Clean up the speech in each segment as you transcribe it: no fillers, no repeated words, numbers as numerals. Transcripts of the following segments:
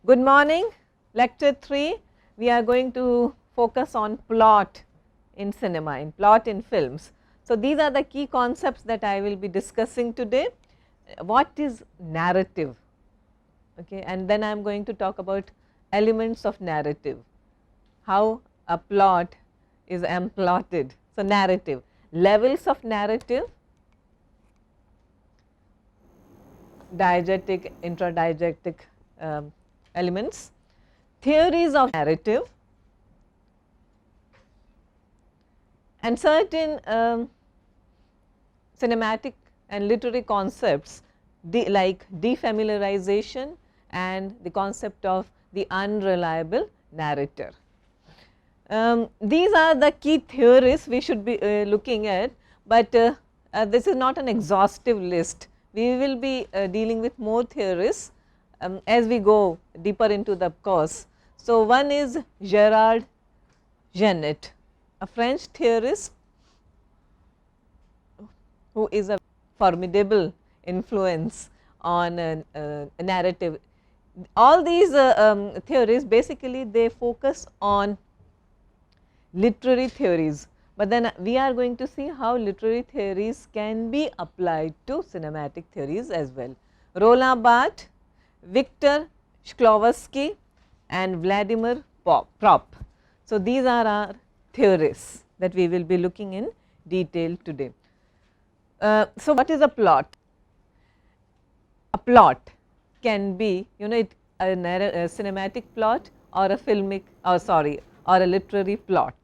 Good morning, lecture 3. We are going to focus on plot in cinema, in plot in films. So, these are the key concepts that I will be discussing today. What is narrative? Okay, and then I am going to talk about elements of narrative, how a plot is plotted. So, narrative, levels of narrative, diegetic, intra-diegetic elements, theories of narrative, and certain cinematic and literary concepts like defamiliarization and the concept of the unreliable narrator. These are the key theories we should be looking at, but this is not an exhaustive list. We will be dealing with more theories as we go deeper into the course. So, one is Genette, a French theorist who is a formidable influence on narrative. All these theories basically they focus on literary theories, but then we are going to see how literary theories can be applied to cinematic theories as well. Roland Barthes, Victor Shklovsky and Vladimir Prop. So, these are our theories that we will be looking in detail today. So, what is a plot? A plot can be a cinematic plot or a filmic or a literary plot.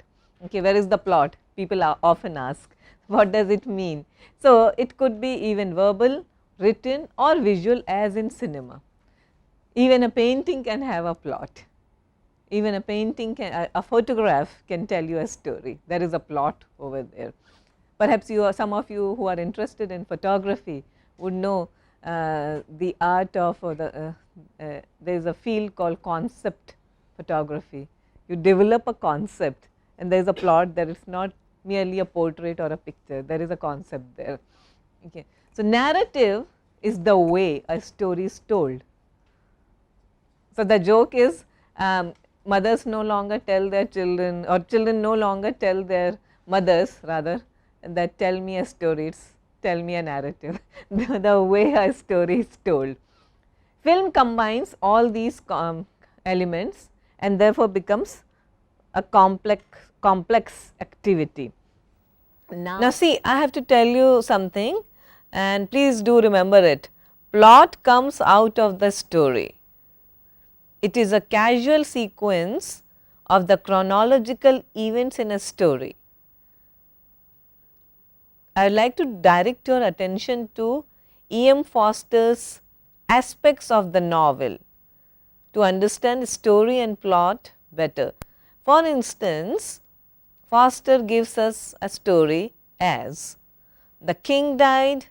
Okay, where is the plot? People are often ask what does it mean. So, it could be even verbal, written or visual as in cinema. Even a painting can have a plot. Even a painting can, a photograph can tell you a story. There is a plot over there. Perhaps some of you who are interested in photography would know the art of there is a field called concept photography. You develop a concept and there is a plot, that is not merely a portrait or a picture, there is a concept there. Okay. So, narrative is the way a story is told. So, the joke is mothers no longer tell their children, or children no longer tell their mothers rather, that tell me a story, it's tell me a narrative, the way a story is told. Film combines all these elements and therefore becomes a complex activity. Now see, I have to tell you something and please do remember it. Plot comes out of the story. It is a casual sequence of the chronological events in a story. I would like to direct your attention to E.M. Forster's aspects of the novel to understand story and plot better. For instance, Forster gives us a story as the king died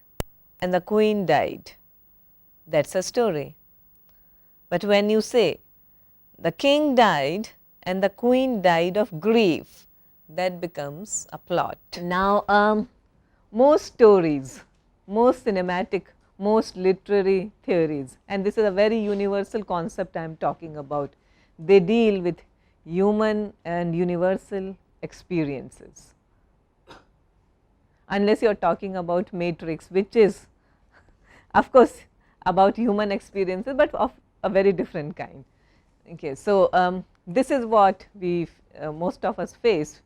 and the queen died, that is a story. But when you say the king died and the queen died of grief, that becomes a plot. Now, most stories, most cinematic, most literary theories, and this is a very universal concept I am talking about, they deal with human and universal experiences, unless you are talking about Matrix, which is of course about human experiences, but of a very different kind. Okay. So, this is what we most of us face,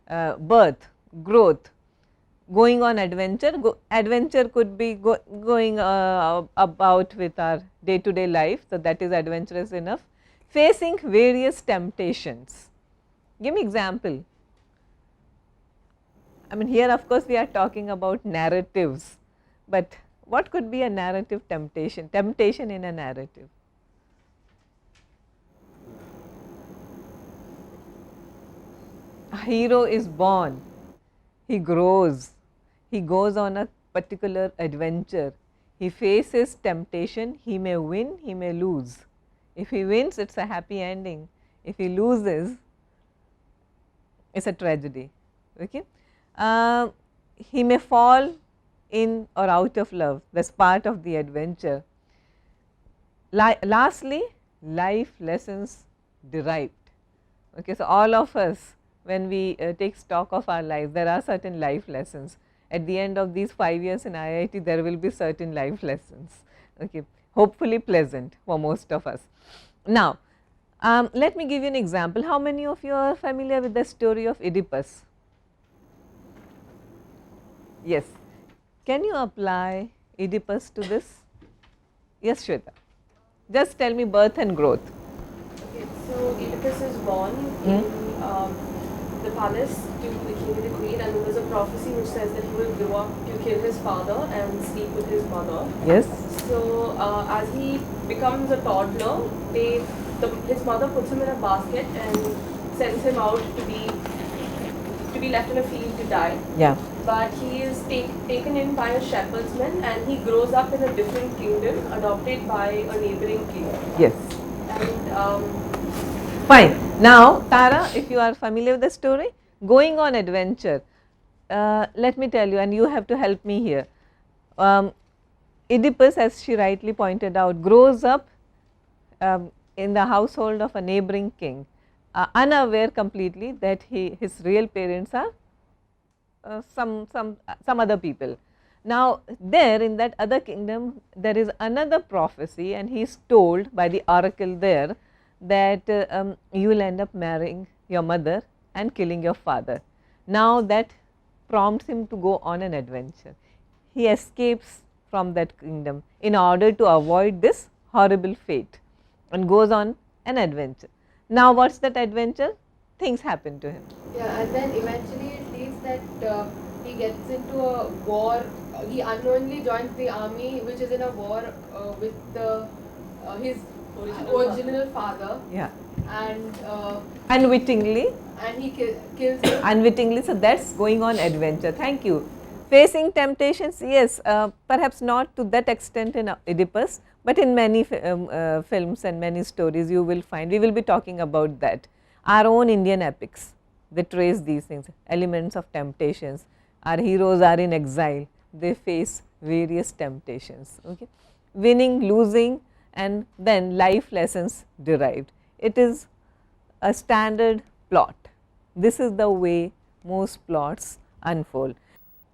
birth, growth, going on adventure. Adventure could be going about with our day to day life. So, that is adventurous enough. Facing various temptations. Give me example. I mean, here of course, we are talking about narratives, but what could be a narrative temptation? Temptation in a narrative. A hero is born, he grows, he goes on a particular adventure, he faces temptation, he may win, he may lose. If he wins, it is a happy ending. If he loses, it is a tragedy. Okay. He may fall in or out of love, that is part of the adventure. Lastly, life lessons derived. Okay, so all of us, when we take stock of our lives, there are certain life lessons. At the end of these 5 years in IIT, there will be certain life lessons, okay, hopefully pleasant for most of us. Now, let me give you an example. How many of you are familiar with the story of Oedipus? Yes. Can you apply Oedipus to this? Yes, Shweta. Just tell me birth and growth. Okay, so Oedipus is born in the palace to the king and the queen, and there's a prophecy which says that he will grow up to kill his father and sleep with his mother. Yes. So as he becomes a toddler, his mother puts him in a basket and sends him out to be left in a field to die. Yeah. But he is taken in by a shepherdman, and he grows up in a different kingdom, adopted by a neighboring king. Yes. And fine. Now, Tara, if you are familiar with the story, going on adventure, let me tell you, and you have to help me here. Oedipus, as she rightly pointed out, grows up in the household of a neighboring king, unaware completely that his real parents are some other people. Now, there in that other kingdom, there is another prophecy, and he is told by the oracle there that you will end up marrying your mother and killing your father. Now, that prompts him to go on an adventure. He escapes from that kingdom in order to avoid this horrible fate and goes on an adventure. Now, what is that adventure? Things happen to him. yeah, and then eventually it leads that he gets into a war. He unknowingly joins the army, which is in a war with his original father. Yeah. And Unwittingly. And he kills him. Unwittingly, so that's going on adventure. Thank you. Facing temptations, yes, perhaps not to that extent in Oedipus, but in many films and many stories you will find, we will be talking about that. Our own Indian epics, they trace these things, elements of temptations. Our heroes are in exile, they face various temptations, okay. Winning, losing, and then life lessons derived. It is a standard plot. This is the way most plots unfold.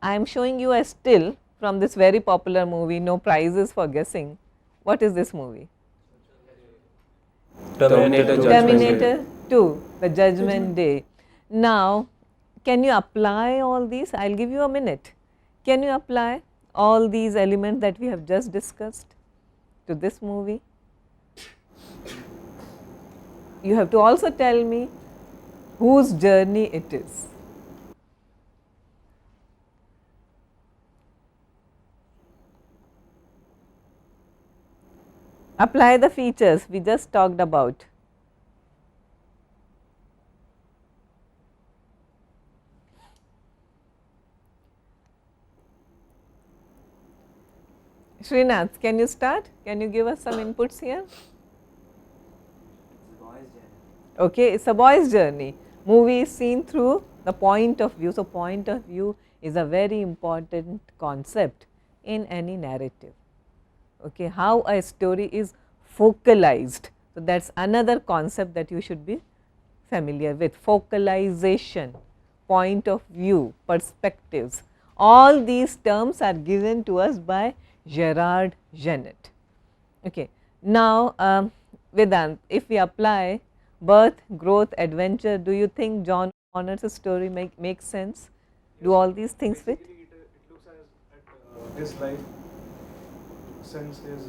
I am showing you a still from this very popular movie, no prizes for guessing. What is this movie? Terminator 2, the Judgment Day. Now, can you apply all these? I will give you a minute. Can you apply all these elements that we have just discussed to this movie? You have to also tell me whose journey it is. Apply the features we just talked about. Srinath, can you start? Can you give us some inputs here? Okay, it's a boy's journey. Movie is seen through the point of view. So, point of view is a very important concept in any narrative. Okay, how a story is focalized. So, that is another concept that you should be familiar with. Focalization, point of view, perspectives. All these terms are given to us by Gerard Genette. Okay. Now, Vedant, if we apply birth, growth, adventure, do you think John Connor's story makes sense? Yes. Do all these things fit? It looks at his life since his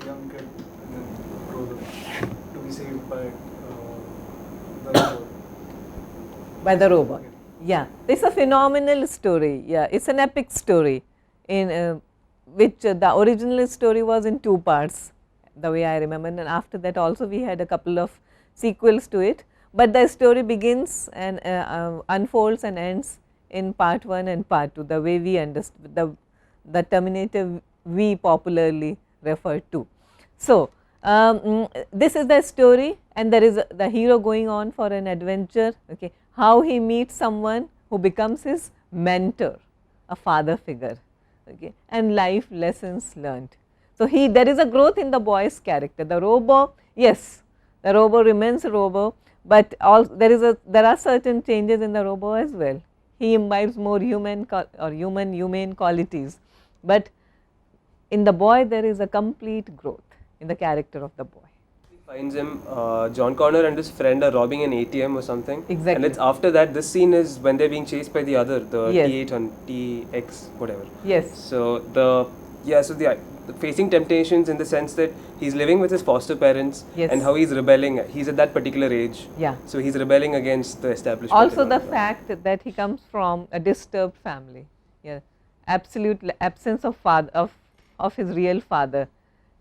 a young kid and then grows up to be saved by the robot. By the robot. Yeah, it's a phenomenal story. Yeah, it's an epic story in which the original story was in 2 parts, the way I remember, and after that also we had a couple of sequels to it, but the story begins and unfolds and ends in part 1 and part 2, the way we understood the Terminator we popularly refer to. So, this is the story, and there is the hero going on for an adventure, okay, how he meets someone who becomes his mentor, a father figure, okay, and life lessons learned. So, there is a growth in the boy's character. The robo, yes, the robo remains robo, but there are certain changes in the robo as well. He imbibes more human humane qualities, but in the boy there is a complete growth in the character of the boy. He finds him, John Connor and his friend are robbing an ATM or something. Exactly. And it's after that, this scene is when they're being chased by the other, the Yes. T8 and TX, whatever. Yes. So the facing temptations in the sense that he's living with his foster parents, Yes. and how he's rebelling. He's at that particular age. Yeah. So he's rebelling against the establishment. Also and the all of that. fact that he comes from a disturbed family, yeah, absolute absence of his real father.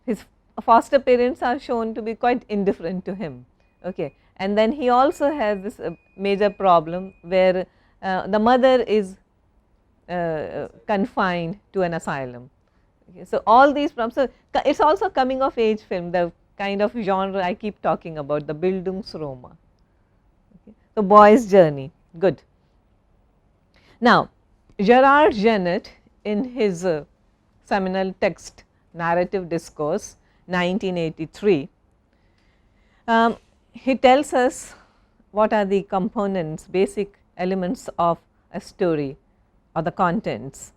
His foster parents are shown to be quite indifferent to him, okay. And then he also has this major problem where the mother is confined to an asylum. Okay. So all these problems, so it's also coming of age film, the kind of genre I keep talking about, the Bildungsroma. Okay. So boy's journey, good. Now Gerard Genette, in his seminal text Narrative Discourse 1983, he tells us what are the components, basic elements of a story or the contents,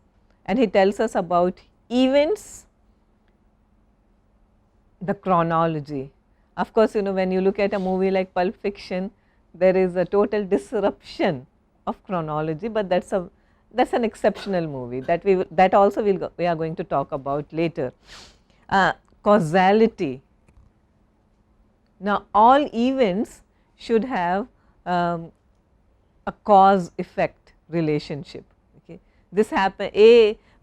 and he tells us about events, the chronology. Of course, when you look at a movie like Pulp Fiction, there is a total disruption of chronology, but that's an exceptional movie that we are going to talk about later. Causality. Now all events should have a cause effect relationship. Okay. This happened,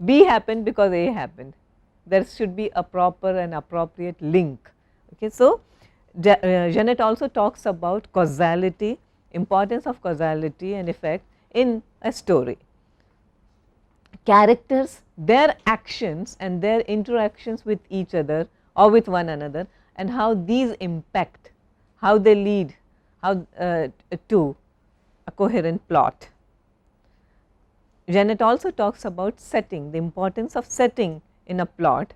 B happened because A happened. There should be a proper and appropriate link. Okay. So Genette also talks about causality, importance of causality and effect in a story. Characters, their actions and their interactions with each other or with one another, and how these impact, how they lead to a coherent plot. Genette also talks about setting, the importance of setting in a plot,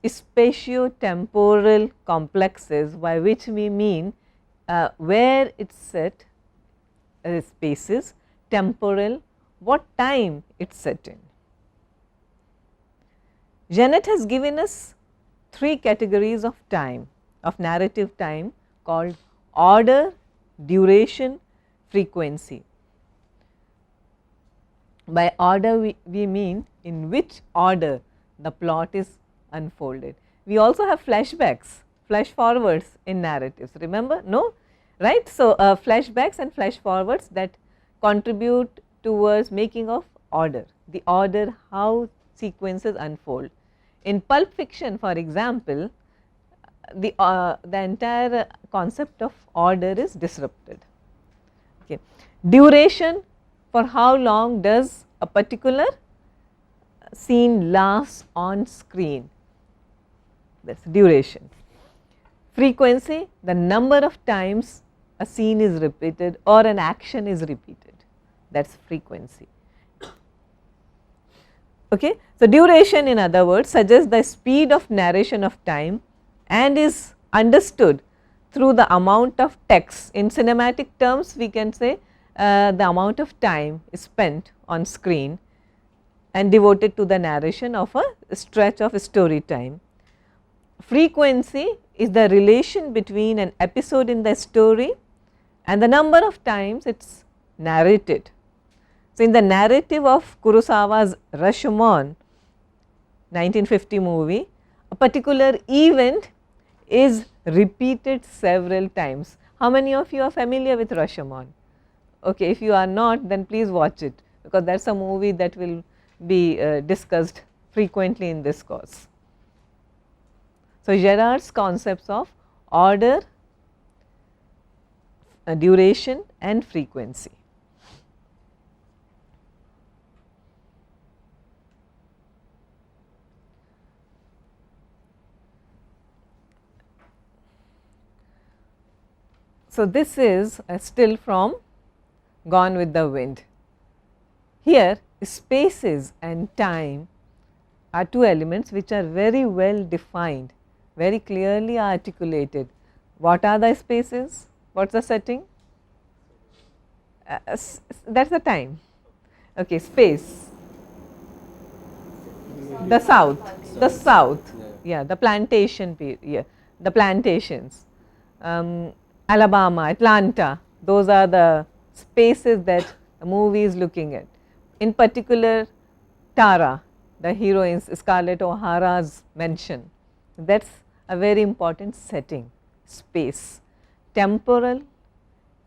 spatio-temporal complexes, by which we mean where it's set, spaces, temporal, what time it's set in. Genette has given us 3 categories of time, of narrative time, called order, duration, frequency. By order we mean in which order the plot is unfolded. We also have flashbacks, flash forwards in narratives, remember? No? Right? So, flashbacks and flash forwards that contribute towards making of order, the order how sequences unfold. In Pulp Fiction, for example, the entire concept of order is disrupted. Okay. Duration, for how long does a particular scene last on screen, that is duration. Frequency, the number of times a scene is repeated or an action is repeated, that is frequency. Okay. So, duration, in other words, suggests the speed of narration of time and is understood through the amount of text. In cinematic terms, we can say the amount of time is spent on screen and devoted to the narration of a stretch of story time. Frequency is the relation between an episode in the story and the number of times it is narrated. So, in the narrative of Kurosawa's Rashomon 1950 movie, a particular event is repeated several times. How many of you are familiar with Rashomon? Okay, if you are not, then please watch it, because that is a movie that will be discussed frequently in this course. So, Gerard's concepts of order, duration and frequency. So, this is a still from Gone with the Wind. Here spaces and time are two elements which are very well defined, very clearly articulated. What are the spaces? What is the setting? That is the time. Okay, space. The south, yeah, the plantation period, yeah, the plantations, Alabama, Atlanta, those are the spaces that the movie is looking at. In particular, Tara, the heroine's Scarlett O'Hara's mention, that is a very important setting, space. Temporal,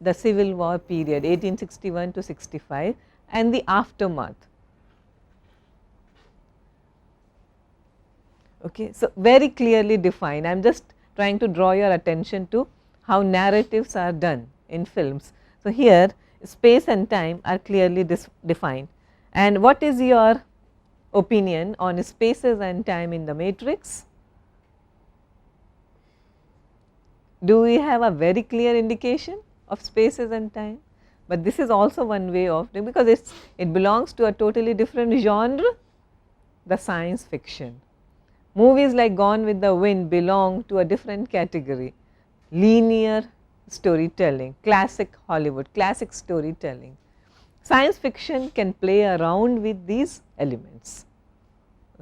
the Civil War period 1861 to 65 and the aftermath. Okay, so very clearly defined. I am just trying to draw your attention to how narratives are done in films. So, here space and time are clearly defined. And what is your opinion on spaces and time in the matrix? Do we have a very clear indication of spaces and time? But this is also one way of doing, because it belongs to a totally different genre, the science fiction. Movies like Gone with the Wind belong to a different category, linear storytelling, classic Hollywood, classic storytelling. Science fiction can play around with these elements.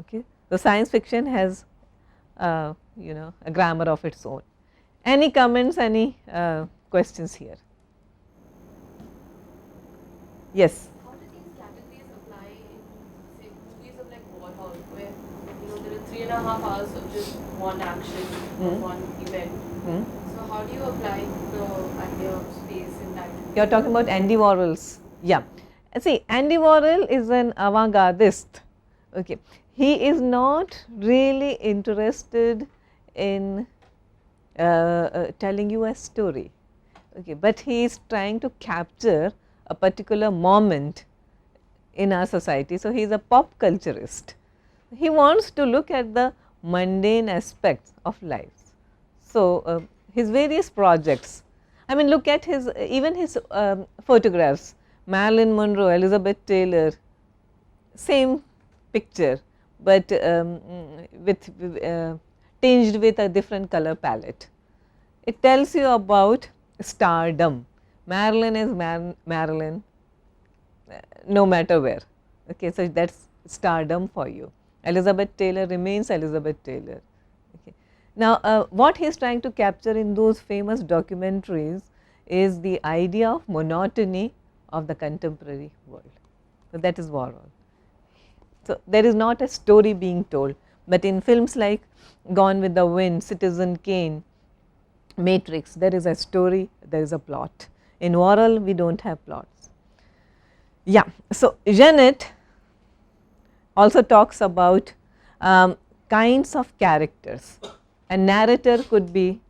Okay. So, science fiction has a grammar of its own. Any comments, any questions here? Yes. How do these categories apply in, say, movies of like Warhol, where there are 3.5 hours of just one action, one event? So how do you apply the idea of space and time? You are talking about Andy Warhol's, yeah. See, Andy Warhol is an avant-gardist. Okay, he is not really interested in telling you a story. Okay, but he is trying to capture a particular moment in our society. So, he is a pop culturist. He wants to look at the mundane aspects of life. So, his various projects, I mean, look at his even his photographs, Marilyn Monroe, Elizabeth Taylor, same picture, but tinged with a different color palette. It tells you about stardom. Marilyn is Marilyn no matter where. Okay, so that is stardom for you. Elizabeth Taylor remains Elizabeth Taylor. Okay. Now, what he is trying to capture in those famous documentaries is the idea of monotony of the contemporary world. So, that is Warhol. So, there is not a story being told, but in films like Gone with the Wind, Citizen Kane, Matrix, there is a story, there is a plot. In Warhol, we do not have plots. Yeah. So, Genette also talks about kinds of characters. A narrator could be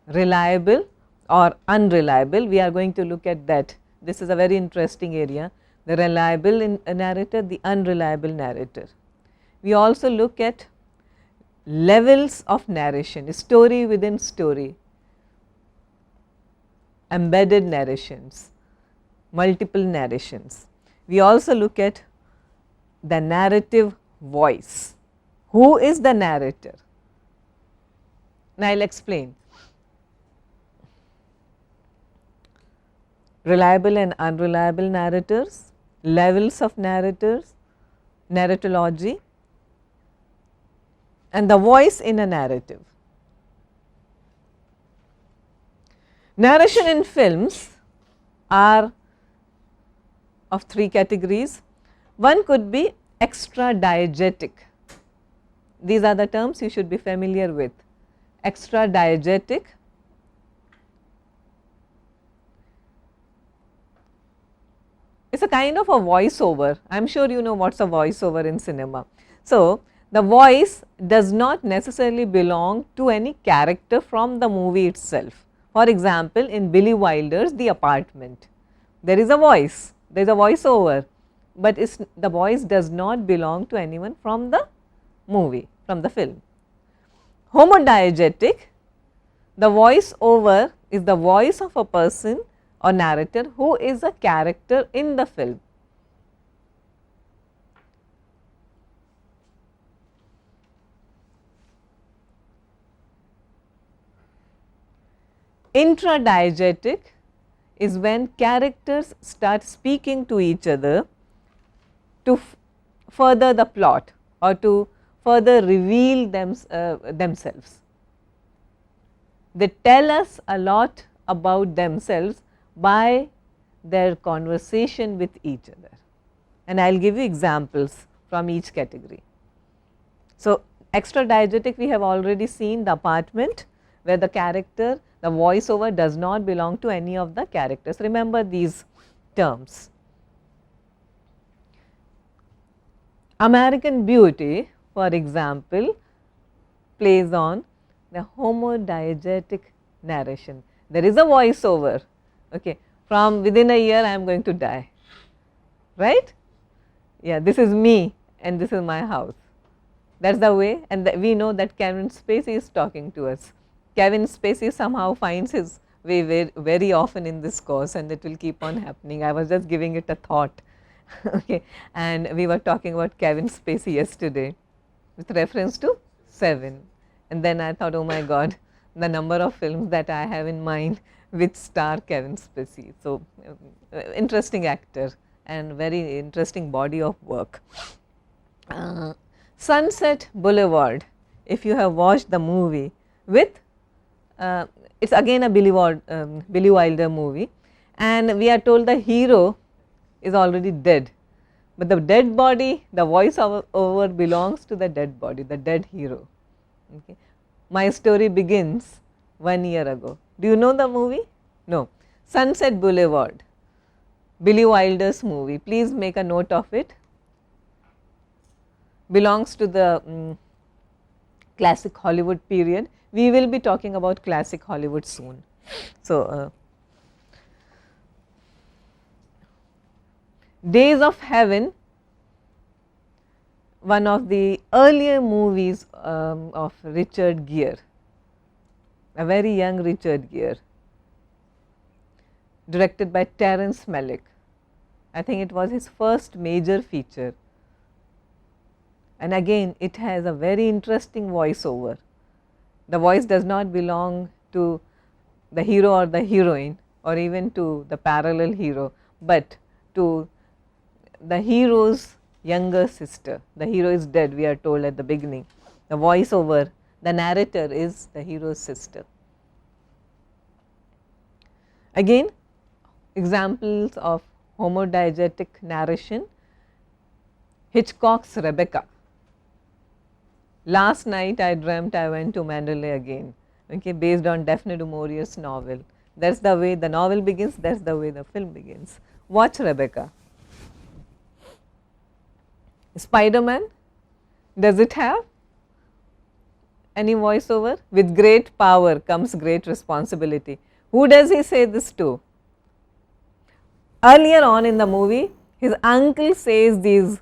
reliable or unreliable. We are going to look at that. This is a very interesting area, the reliable narrator, the unreliable narrator. We also look at levels of narration, story within story, embedded narrations, multiple narrations. We also look at the narrative voice. Who is the narrator? Now, I will explain. Reliable and unreliable narrators, levels of narrators, narratology, and the voice in a narrative. Narration in films are of three categories. One could be extra diegetic. These are the terms you should be familiar with. Extra diegetic, it is a kind of a voiceover. I am sure you know what is a voiceover in cinema. So, the voice does not necessarily belong to any character from the movie itself. For example, in Billy Wilder's The Apartment, there is a voice, there is a voiceover, but the voice does not belong to anyone from the movie, from the film. Homodiegetic, the voiceover is the voice of a person or narrator who is a character in the film. Intra-diegetic is when characters start speaking to each other to further the plot or to further reveal themselves. They tell us a lot about themselves by their conversation with each other, and I will give you examples from each category. So, extra diegetic we have already seen, the apartment where the character, the voiceover does not belong to any of the characters. Remember these terms. American Beauty, for example, plays on the homodiegetic narration. There is a voiceover, okay, from within a year I am going to die, right? Yeah, this is me and this is my house. That is the way, and we know that Kevin Spacey is talking to us. Kevin Spacey somehow finds his way very often in this course, and it will keep on happening. I was just giving it a thought. Okay, and we were talking about Kevin Spacey yesterday with reference to 7, and then I thought, oh my God, the number of films that I have in mind which star Kevin Spacey. So, interesting actor and very interesting body of work. Sunset Boulevard, if you have watched the movie with, it is again a Billy Wilder movie, and we are told the hero is already dead, but the dead body, the voice over belongs to the dead body, the dead hero. Okay. My story begins 1 year ago. Do you know the movie? No. Sunset Boulevard, Billy Wilder's movie, please make a note of it, belongs to the classic Hollywood period. We will be talking about classic Hollywood soon. So, Days of Heaven, one of the earlier movies of Richard Gere, a very young Richard Gere, directed by Terence Malick. I think it was his first major feature, and again it has a very interesting voiceover. The voice does not belong to the hero or the heroine or even to the parallel hero, but to the hero's younger sister. The hero is dead, we are told at the beginning. The voiceover, the narrator is the hero's sister. Again, examples of homodiegetic narration, Hitchcock's Rebecca. Last night I dreamt I went to Mandalay again, okay, based on Daphne du Maurier's novel. That is the way the novel begins, that is the way the film begins. Watch Rebecca. Spider-Man, does it have any voiceover? With great power comes great responsibility. Who does he say this to? Earlier on in the movie, his uncle says these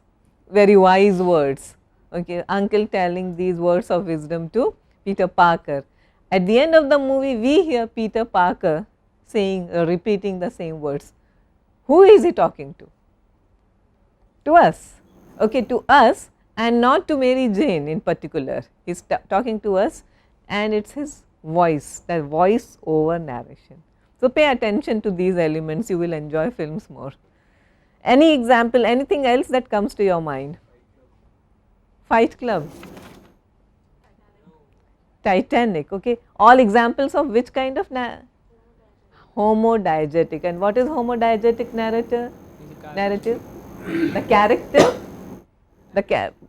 very wise words, okay, uncle telling these words of wisdom to Peter Parker. At the end of the movie, we hear Peter Parker saying, repeating the same words. Who is he talking to? To us. Okay, to us and not to Mary Jane in particular. He is talking to us, and it is his voice, the voice over narration. So, pay attention to these elements, you will enjoy films more. Any example, anything else that comes to your mind? Fight Club, Titanic, okay. All examples of which kind of homodiegetic. And what is homodiegetic narrative? The character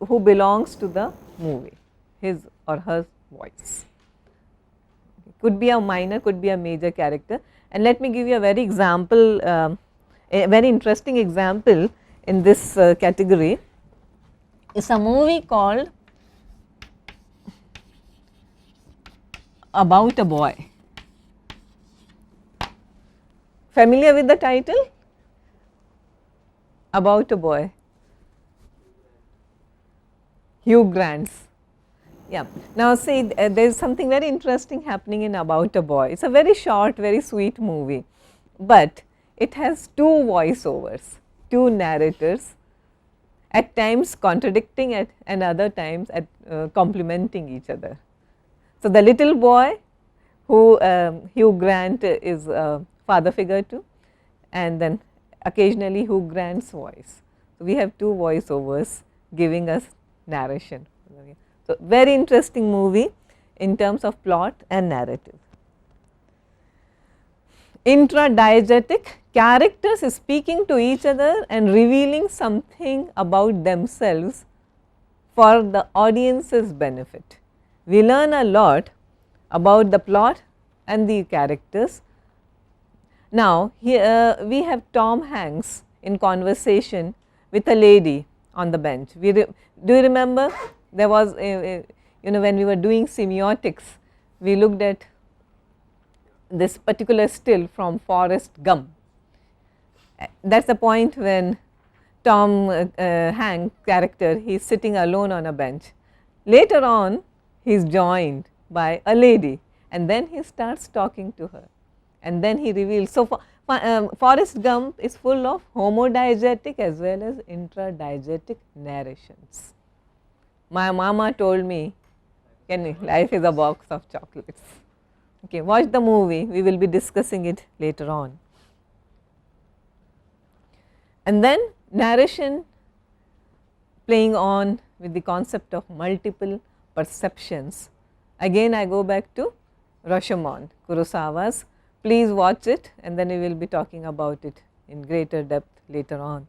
who belongs to the movie, his or her voice. Could be a minor, could be a major character. And let me give you a very example, a very interesting example in this category. It's a movie called About a Boy. Familiar with the title? About a Boy. Hugh Grant's. Yeah. Now see, there is something very interesting happening in About a Boy. It is a very short, very sweet movie, but it has two voiceovers, two narrators, at times contradicting and other times complementing each other. So, the little boy who Hugh Grant is a father figure to, and then occasionally Hugh Grant's voice. So, we have two voiceovers giving us narration. So, very interesting movie in terms of plot and narrative. Intra-diegetic, characters speaking to each other and revealing something about themselves for the audience's benefit. We learn a lot about the plot and the characters. Now, here we have Tom Hanks in conversation with a lady on the bench. Do you remember there was when we were doing semiotics, we looked at this particular still from Forrest Gump. That is the point when Tom Hanks character, he is sitting alone on a bench. Later on, he is joined by a lady, and then he starts talking to her, and then he reveals. So, Forrest Gump is full of homodiegetic as well as intra-diegetic narrations. My mama told me, life is a box of chocolates. Okay, watch the movie, we will be discussing it later on. And then narration playing on with the concept of multiple perceptions. Again I go back to Rashomon, Kurosawa's. Please watch it, and then we will be talking about it in greater depth later on.